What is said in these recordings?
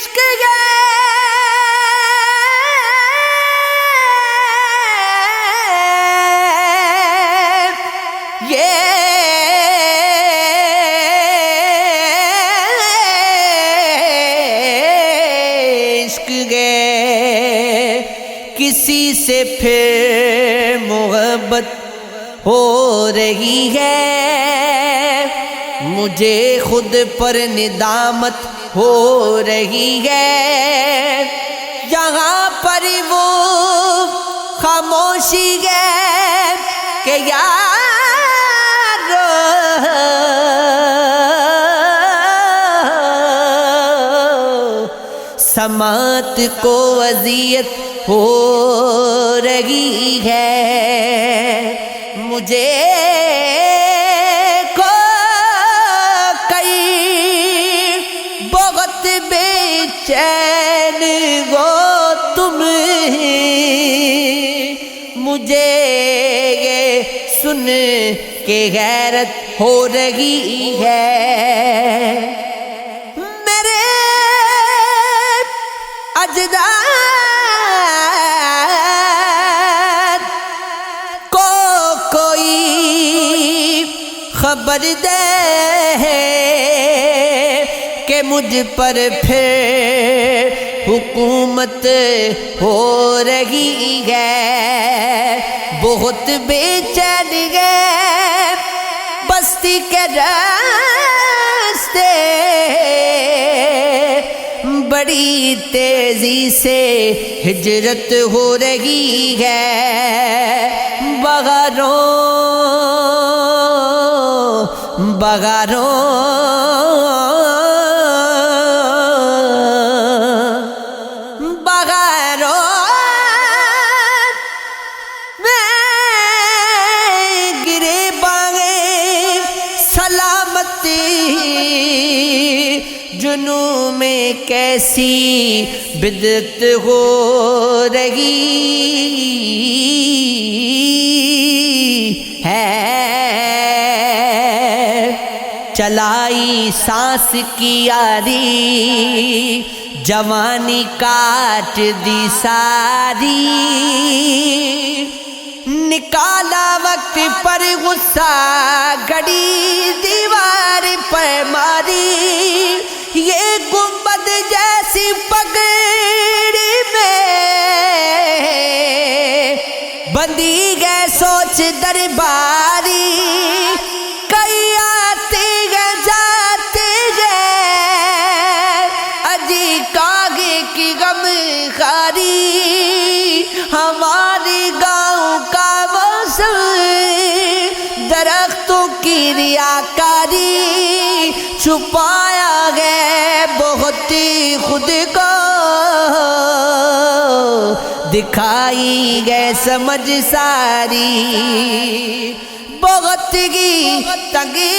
عشق ہے یہ عشق ہے کسی سے پھر محبت ہو رہی ہے مجھے خود پر ندامت ہو رہی ہے یہاں پر وہ خاموشی ہے کہ یار سماعت کو اذیت ہو رہی ہے مجھے چین گو تم مجھے یہ سن کے غیرت ہو رہی ہے میرے اجداد کو کوئی خبر دے کہ مجھ پر پھر حکومت ہو رہی ہے بہت بے چین ہے بستی کے راستے بڑی تیزی سے ہجرت ہو رہی ہے بغاروں جنوں میں کیسی بدعت ہو رہی ہے چلائی سانس کی یاری جوانی کاٹ دی ساری نکالا وقت پر غصہ گھڑی دیوار پر ماری یہ گنبد جیسی پگڑی میں بندی گئے سوچ درباری کئی آتے گئے جاتے گئے اجی کاغے کی غم خاری ہماری گاؤں کا موسم درختوں کی ریاکاری چھپایا گئے بہت خود کو دکھائی گئے سمجھ ساری بہت کی تنگی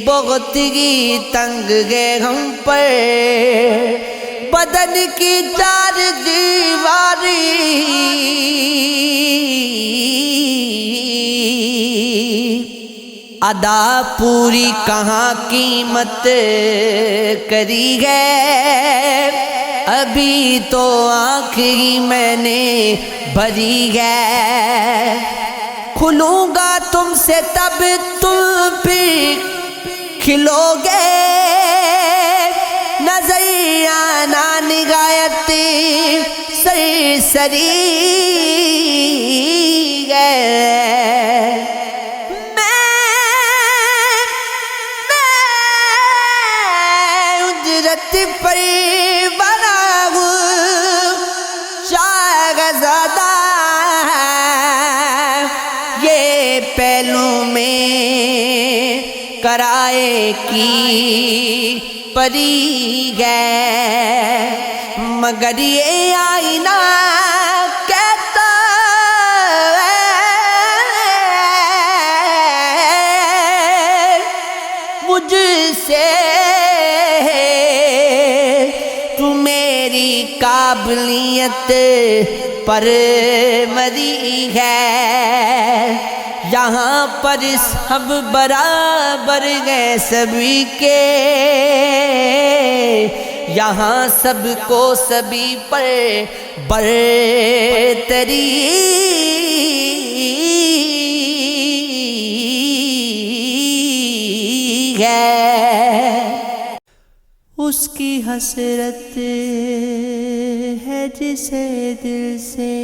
بہت کی تنگ گئے ہم پر بدن کی چار دیواری ادا پوری کہاں قیمت کری ہے ابھی تو آنکھ ہی میں نے بھری ہے کھلوں گا تم سے تب تم پھر کھلو گے نظریانہ نگایت سرسری گئے اجرت پر بنا ہوں شاہزادہ یہ پہلو میں کرائے کی پری گئے مگر یہ آئینہ کہتا ہے مجھ سے تو میری قابلیت پر مری ہے یہاں پر سب برابر ہیں سبھی کے، یہاں سب کو سبھی پر برتری ہے۔ اس کی حسرت ہے جسے دل سے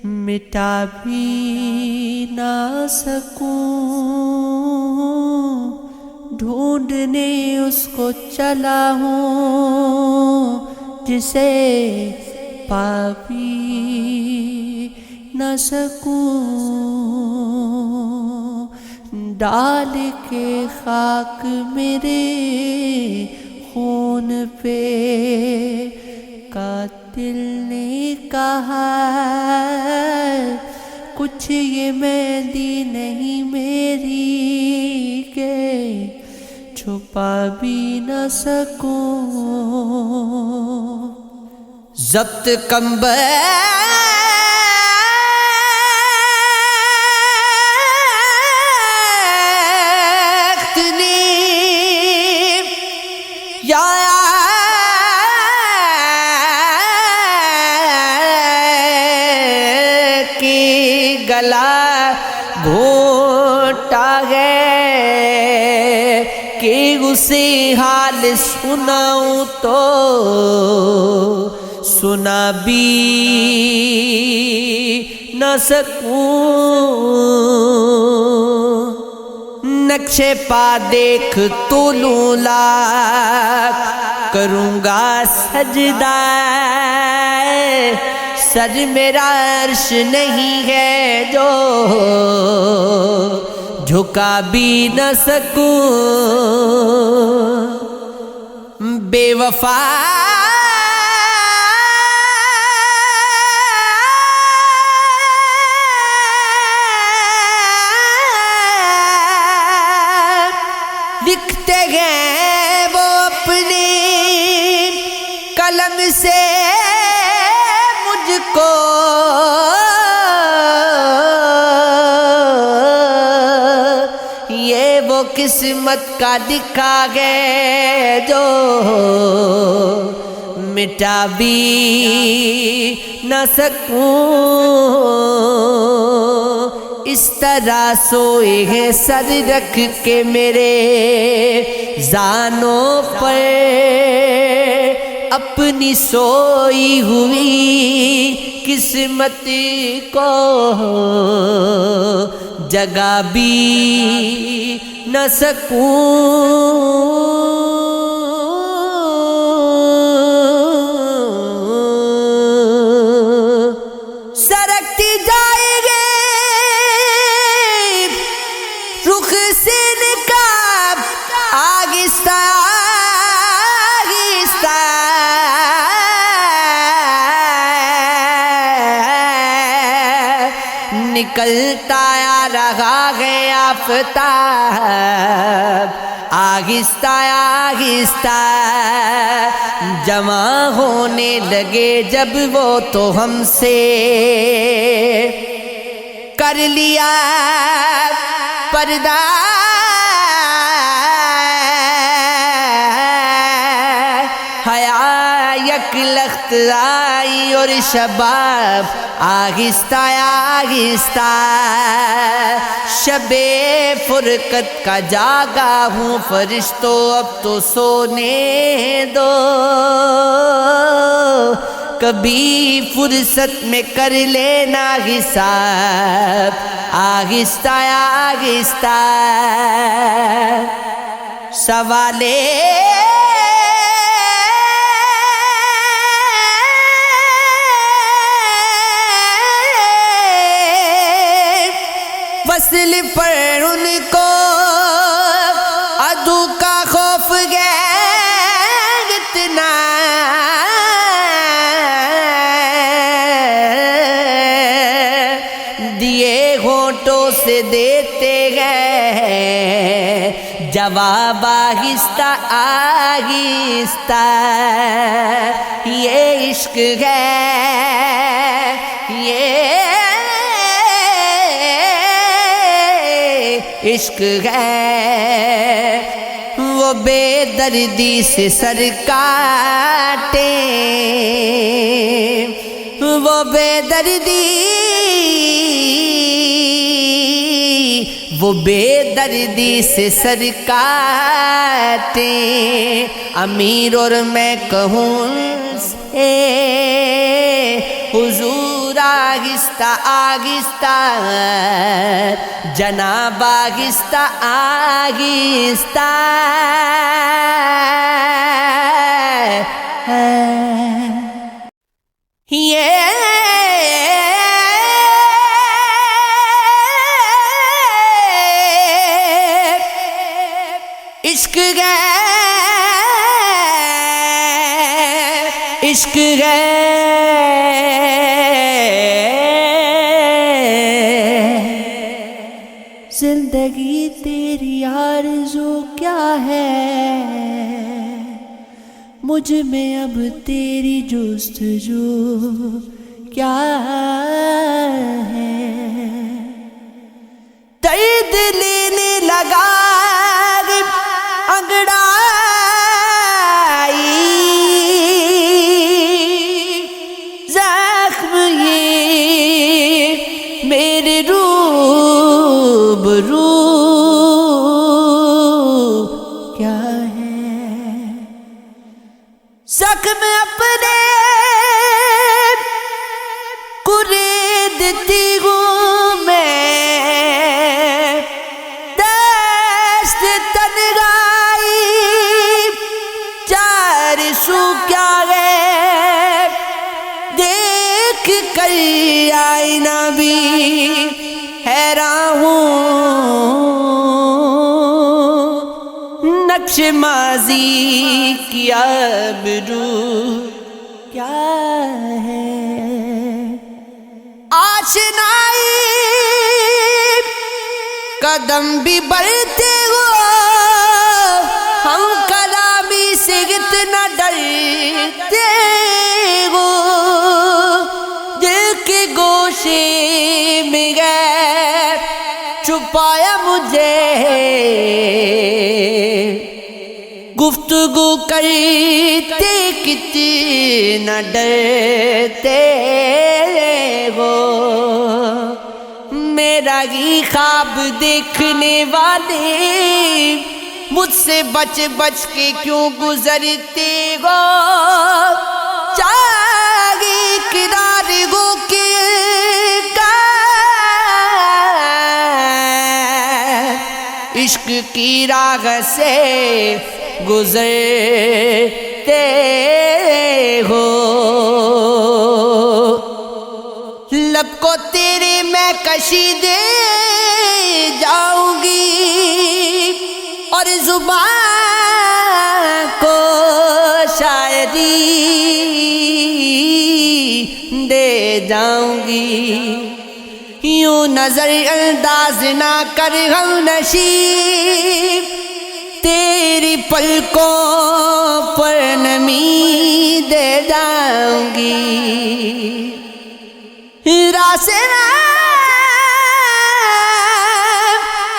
مٹا بھی نہ سکوں، ڈھونڈنے اس کو چلا ہوں جسے پا بھی نہ سکوں، ڈال کے خاک میرے خون پہ قاتل نے کہا کچھ یہ مہندی نہیں میری کہ چھپا بھی نہ سکوں، ضبط کمبخت نے یا گلا گھونٹا ہے کہ اسے حال سناؤں تو سنا بھی نہ سکوں، نقشے پا دیکھ طولوں لاکھ کروں گا سجدہ، سر میرا عرش نہیں ہے جو جھکا بھی نہ سکوں، بے وفا لکھتے ہیں وہ اپنی قلم سے مجھ کو، یہ وہ قسمت کا لکھا ہے جو مٹا بھی نہ سکوں، اس طرح سوئے ہیں سر رکھ کے میرے زانوں پر، اپنی سوئی ہوئی قسمت کو جگا بھی نہ سکوں، سرکتی جائے گے رخ سے نقاب آہستہ آہستہ، نکلتا آ رہا ہے آفتاب آہستہ آہستہ، جمع ہونے لگے جب وہ تو ہم سے کر لیا پردہ، حیا یک لخت آئی اور شباب آہستہ آہستہ، شب فرقت کا جاگا ہوں فرشتوں اب تو سونے دو، کبھی فرصت میں کر لینا حساب آہستہ آہستہ، سوالے وصل پر ان کو عدو کا خوف ہے اتنا، دیے ہونٹوں سے دیتے ہیں جواب آہستہ آہستہ، یہ عشق ہے یہ عشق ہے وہ بے دردی سے سر کاٹے، وہ بے دردی، وہ بے دردی سے سر کاٹے، امیر اور میں کہوں سے حضور آہستہ آہستہ، جناب آہستہ آہستہ، عشق ہے، عشق ہے، زندگی تیری آرزو کیا ہے، مجھ میں اب تیری جستجو کیا ہے، درد لینے لگا انگڑائی، زخم یہ میرے روبرو کیا ہے، زخم اپنے کوریدتی ہوں میں، دست تنہائی چار سو کیا ہے، دیکھ کر آئینہ بھی حیران ہوں، نقش ماضی کی آبرو کیا ہے، آشنائی قدم بھی بڑھتے ہو، ہم کلامی سے اتنا ڈرتے ہو، دل کے گوشے میں گئے چھپایا مجھے، گفتگو کرتے کتنا ڈرتے ہو، میرا ہی خواب دیکھنے والے مجھ سے بچ بچ کے کیوں گزرتے ہو، چاہے کنار ہو کے عشق کی راہ سے گزرتے ہو، لب کو تیرے میں کشی دے جاؤں گی، اور زبان کو شاعری دے جاؤں گی، یوں نظر انداز نہ کر ہم نشیب، تیری پلکوں پر نمی دے جاؤں گی، راستے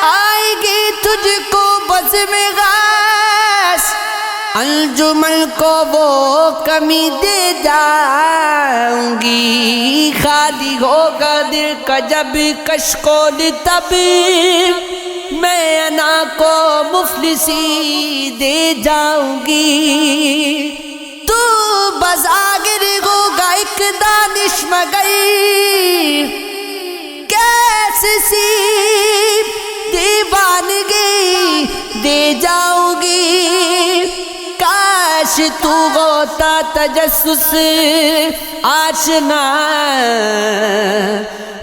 آئے گی تجھ کو بس میں غاص، انجمن کو وہ کمی دے جاؤں گی، خالی ہوگا دل کا جب کشکول تب، میں انا کو مفلسی دے جاؤں گی، تو بظاہر ہوگا ایک دانش مگر، کیسے سی دیوانگی دے جاؤں گی، کاش تو ہوتا تجسس آشنا،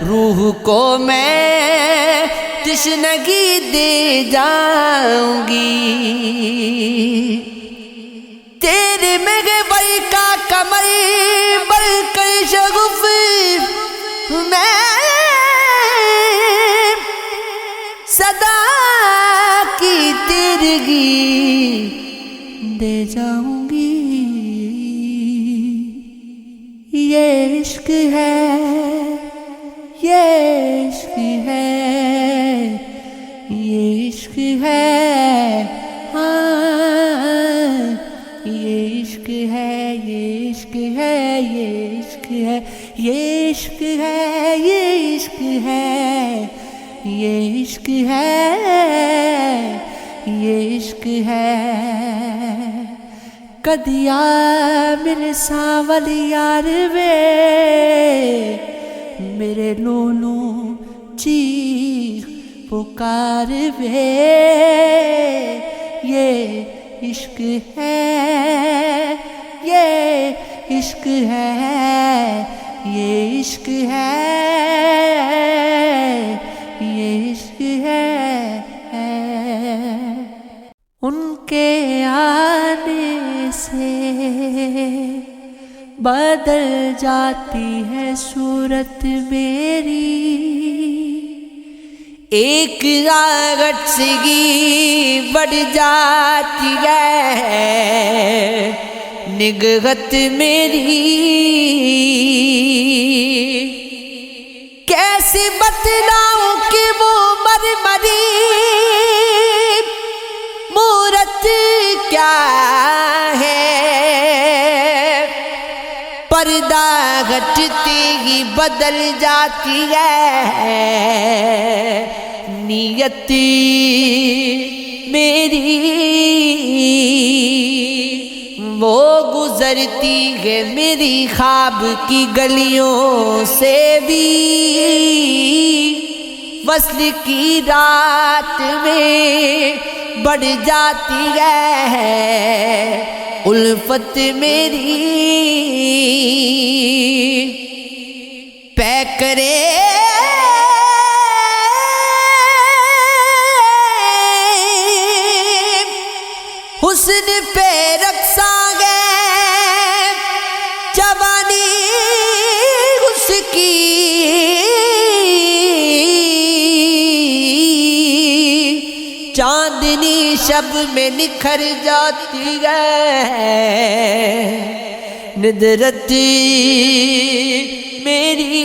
روح کو میں تشنگی دے جاؤں گی، تیرے محور کا کمر بل کر شگف میں صدا کی تیرگی دے جاؤں گی، یہ عشق ہے، یہ عشق ہے، عشق ہے، ہاں یہ عشق ہے، یہ عشق ہے، یہ عشق ہے، یہ عشق ہے، یہ عشق ہے، یہ عشق ہے، یہ عشق ہے۔ کدیا میرے ساول یار وے میرے لولو چیخ پکار وے، یہ عشق ہے، یہ عشق ہے، یہ عشق ہے، یہ عشق ہے۔ ان کے آنے سے بدل جاتی ہے صورت میری، ایک آگٹسگی بڑھ جاتی ہے نگہت میری، کیسے بتلاؤں کہ وہ مرمری مورت کیا ہے، پردہ گھٹتے ہی بدل جاتی ہے نیت میری، وہ گزرتی ہے میری خواب کی گلیوں سے بھی، وصل کی رات میں بڑھ جاتی ہے الفت میری، پے کرے حسن پہ رقصاں گئے جوانی اس کی، چاندنی شب میں نکھر جاتی ہے ندرت میری،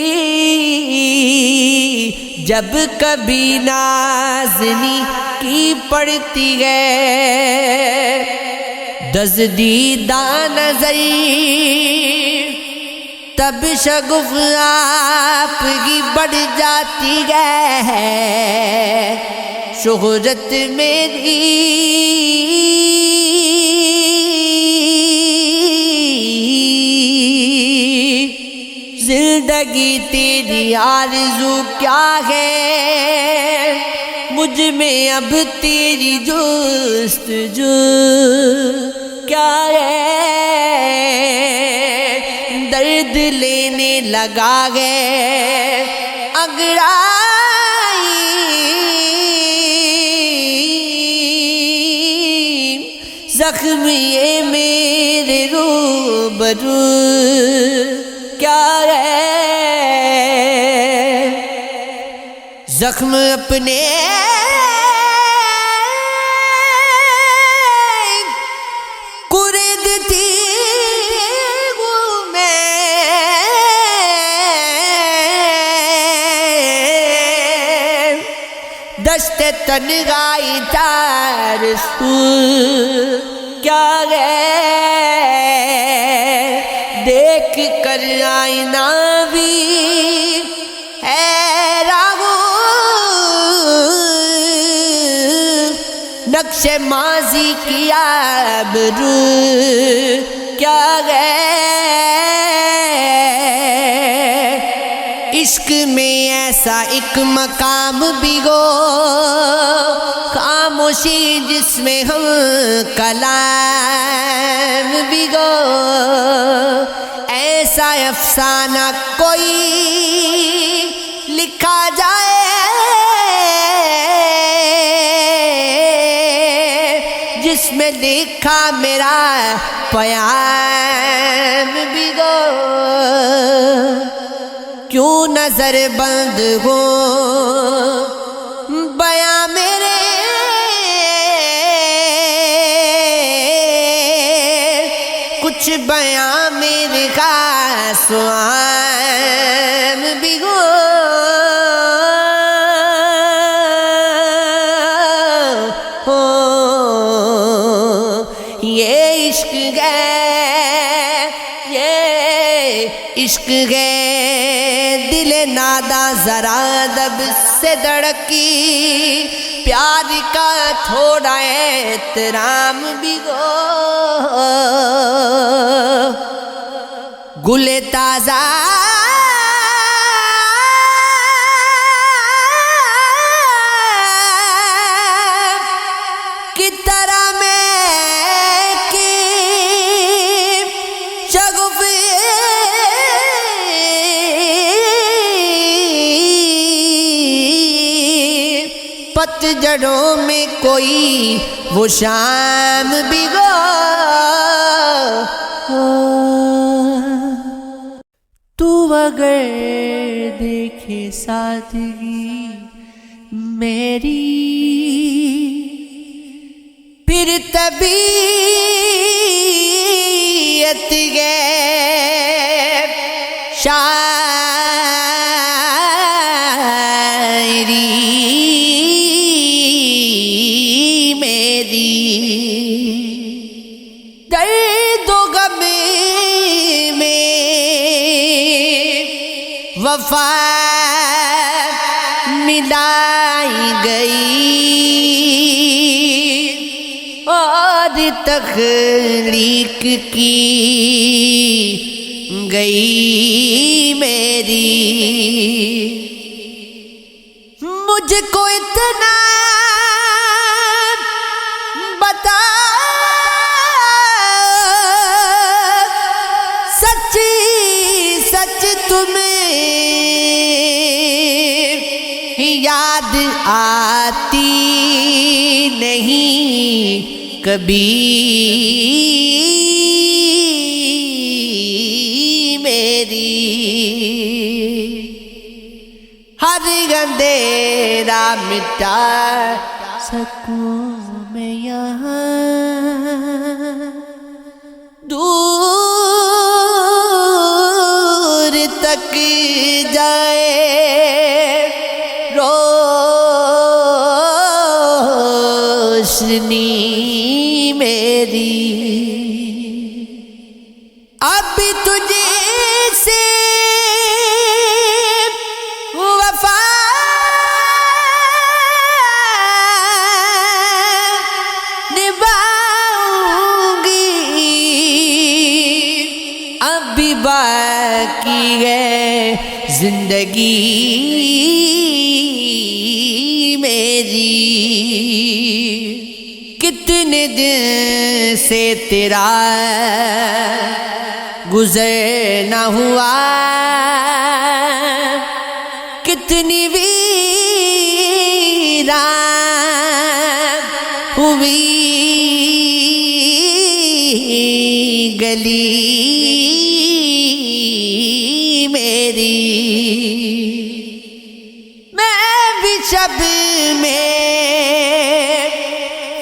جب کبھی نازنی کی پڑتی ہے دزدیدہ نظر، تب شگف آپ کی بڑھ جاتی ہے شہرت میری، زندگی تیری آرزو کیا ہے، مجھ میں اب تیری جستجو کیا ہے، درد لینے لگا ہے انگڑائی زخم یہ میرے روبرو کیا ہے، زخم اپنے کردتی ہوں میں، دشت تنہائی تارسو کیا ہے، دیکھ کر آئینہ بھی حیران نقش ماضی کی آبرو کیا ہے، عشق میں ایسا ایک مقام بھی ہو خاموشی جس میں ہم کلام بھی ہو، ایسا افسانہ کوئی لکھا جائے جس میں لکھا میرا پیام بھی ہو، کیوں نظر بند ہو بیاں میرے، کچھ بیاں میرے کا سوام بھی ہو، عشق ہے دل ناداں ذرا ادب سے دھڑکی، پیار کا تھوڑا احترام بھی گو، گل تازہ کی طرح میں کی شگوفے پت جڑوں میں کوئی وہ شام بھی گو، تو اگر دیکھے سادگی میری پھر طبیعت ہے شاعری میری، درد و غم میں وفا ملائی گئی اور تخلیق کی گئی میری، مجھ کو اتنا بتا سچی سچ تمہیں یاد آتی نہیں کبھی میری، ہر اندھیرا مٹا سکوں میں یہاں دور تک جائے روشنی میری، اب تجھے سے وفا نبھاؤں گی، اب بھی باقی ہے زندگی میری، کتنے دن سے تیرا گزر نہ ہوا، کتنی ویران ہوئی گلی میری، میں بھی شب میں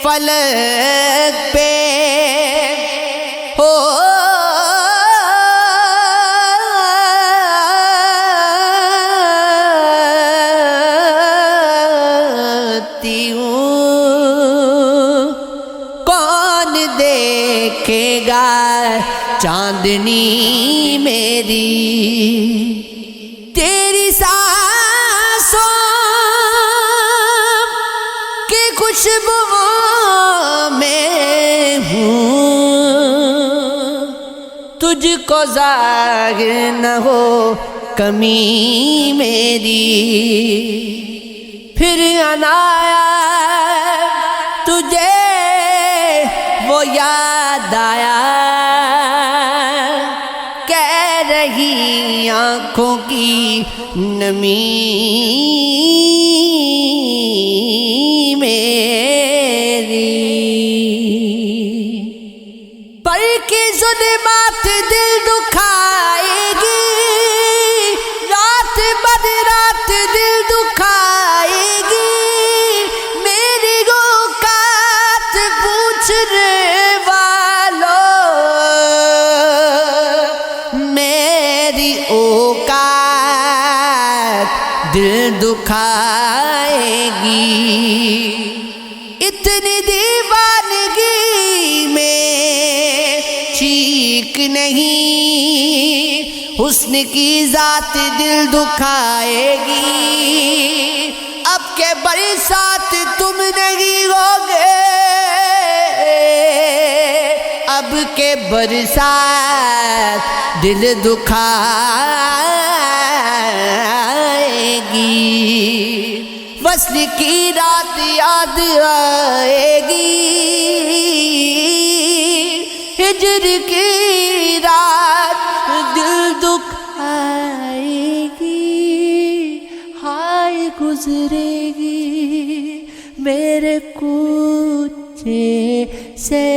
فلک پہ ہوتی ہوں، کون دیکھے گا چاندنی میری، تیری سانسوں کی خوشبو میں ہوں، تجھ کو ظاہر نہ ہو کمی میری، پھر عنایت تجھے وہ یاد آیا، کہہ رہی آنکھوں کی نمی میری، پر کی ظلمات دل دکھائے گی، رات بد رات دل دکھائے گی، میری اوقات پوچھنے والوں، میری اوقات دل دکھائے گی، اتنی دیوانگی میں چیک نہیں حسن کی ذات دل دکھائے گی، اب کے برسات تم نہیں ہوگے، اب کے برسات دل دکھائے گی، وصل کی رات یاد آئے گی، ہجر کی رات دل دکھائے گی، ہائے گزرے گی میرے کوچے سے،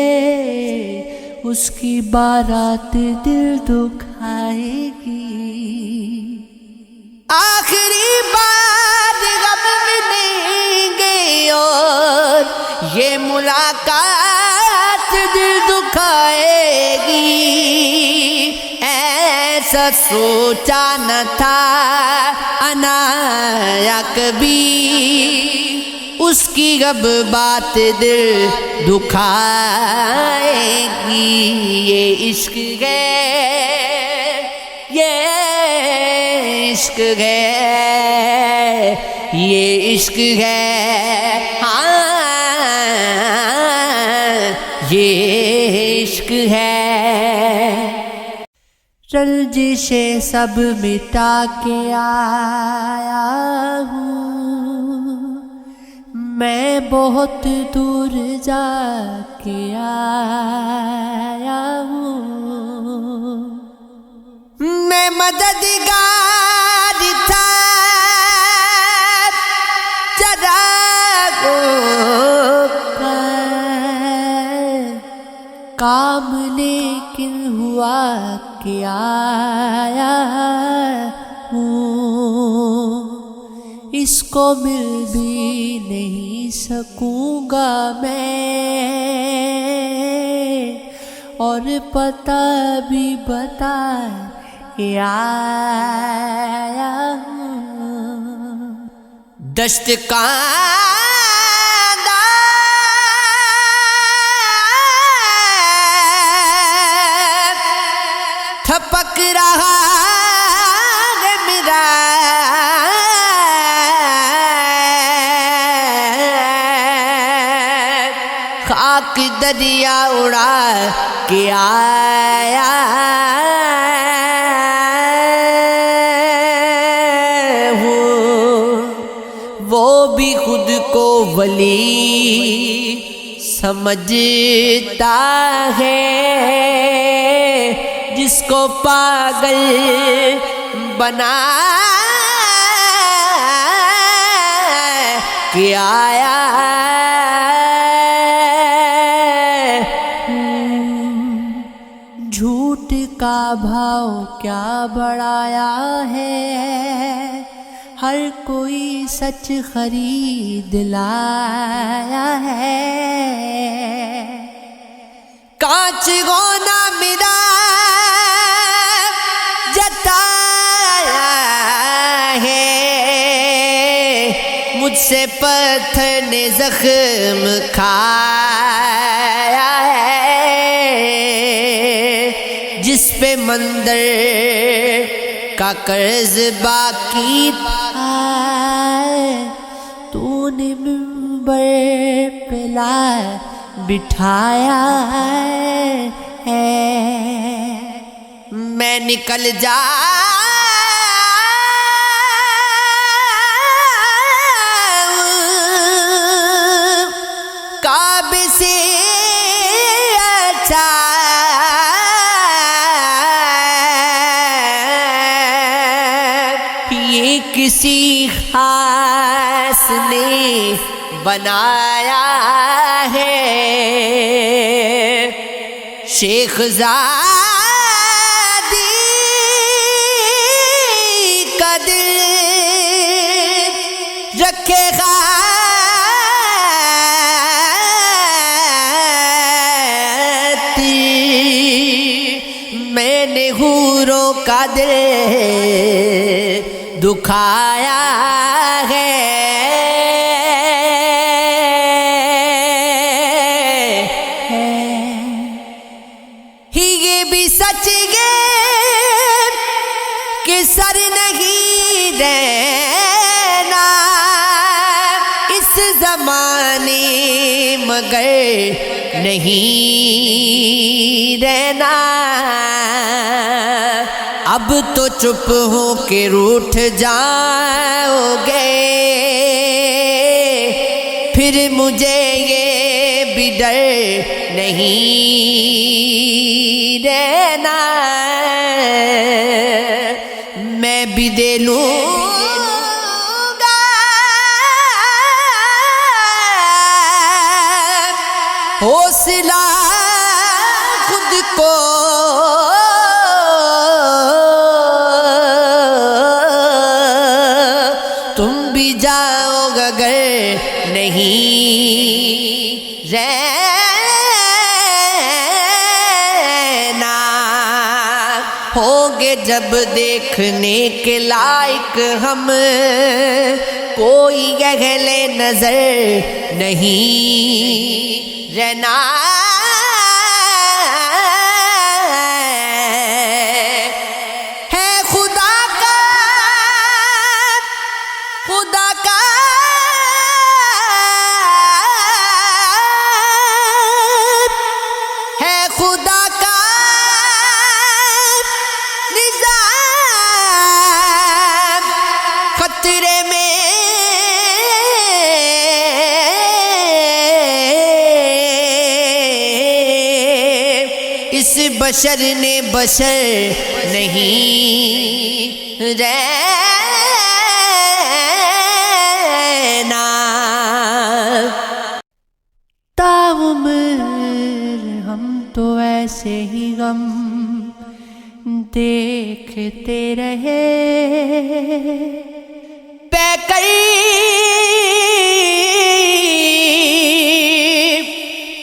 اس کی بارات دل دکھائے گی، آخری بار غم ملیں گے اور یہ ملاقات دل دکھائے گی، ایسا سوچا نہ تھا عنایا کبھی، اس کی اب بات دل دکھائے گی، یہ عشق ہے، یہ عشق ہے، یہ عشق ہے، ہاں یہ عشق ہے، رنجشیں سب مٹا کے آیا ہوں، میں بہت دور جا کے آیا ہوں، میں مددگار تھا چراغوں کا، کام لیکن ہوا کہ آیا ہوں، اس کو مل بھی نہیں سکوں گا میں، اور پتہ بھی بتا کے آیا ہوں، دشت کاندھا تھپک رہا ہے میرا، خاک دریا اڑا کے آیا ہوں، وہ بھی خود کو ولی سمجھتا ہے، جس کو پاگل بنا کے آیا جھوٹ کا بھاؤ کیا بڑھایا ہے، ہر کوئی سچ خرید لایا ہے، کانچ گونا میرا جتایا ہے، مجھ سے پتھر نے زخم کھایا ہے، جس پہ مندر کا قرض باقی تھا، تو نے منبر پہ لا بٹھایا ہے، میں نکل جاؤں کعبے سے اچھا، یہ کسی خاص نے بنایا ہے، شیخ زادی کا دل رکھے گا میں نے حوروں کا دل دکھایا ہے، یہ بھی سچ ہے نہیں رہنا، اب تو چپ ہو کے روٹھ جاؤ گے، پھر مجھے یہ بھی ڈر نہیں رہنا، میں بھی دے لوں گا حوصلہ خود کو، تم بھی جاؤ گا اگر نہیں رہنا، ہوگے جب دیکھنے کے لائق ہم، کوئی اہل نظر نہیں رہنا، خدا کا نظام خطرے میں، اس بشر نے بشر نہیں رہنا، تاعمر ہم تو ایسے ہی غم دیکھتے رہے، پے کئی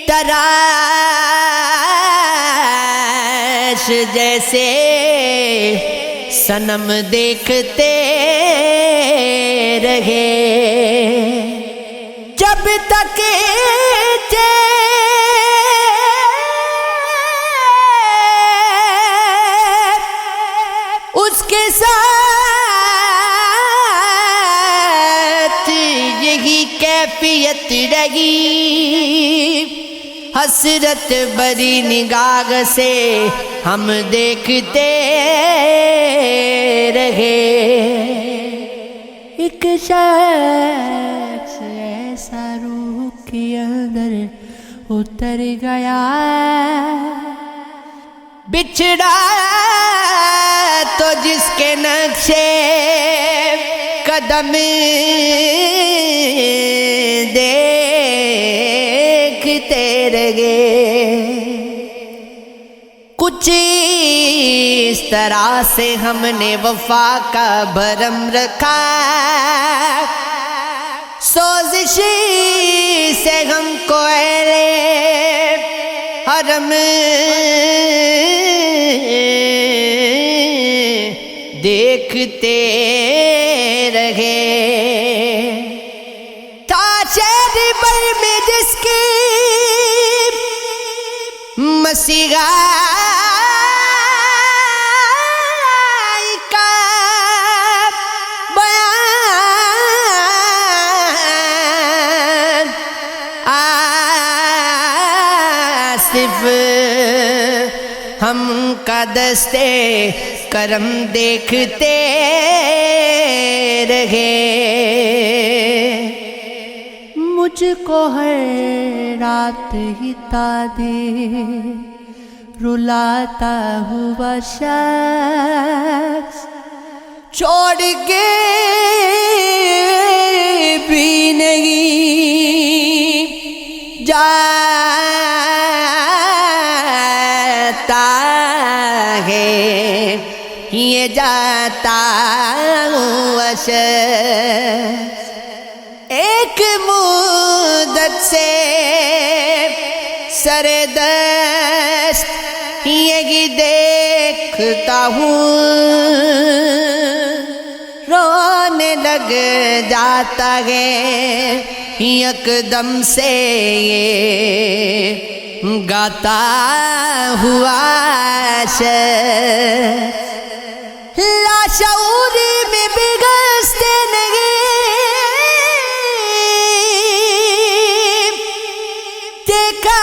تراش جیسے صنم دیکھتے رہے، جب تک اس کے ساتھ یہی کیفیت رہی، حسرت بری نگاہ سے ہم دیکھتے رہے، ایک شخص ایسا روح کے اندر اتر گیا، بچھڑا تو جس کے نقشے قدم دیکھتے رہے، کچھ اس طرح سے ہم نے وفا کا بھرم رکھا، سوزش سے ہم کو اہل حرم دیکھتے رہے، تھا شہر بر میں جس کی مسیحا کا بیان، آصف ہم کا دستے کرم دیکھتے رہے، مجھ کو ہر رات ہی تادے رلاتا ہوا شخص چھوڑ کے بھی نہیں جاتا ہے، یہ جاتا ہوا شخص ایک مدت سے سر دست یہی دیکھتا ہوں، رونے لگ جاتا ہے یکدم سے یہ گاتا ہوا شخص، لاشعوری میں بگستے نہیں دیکھا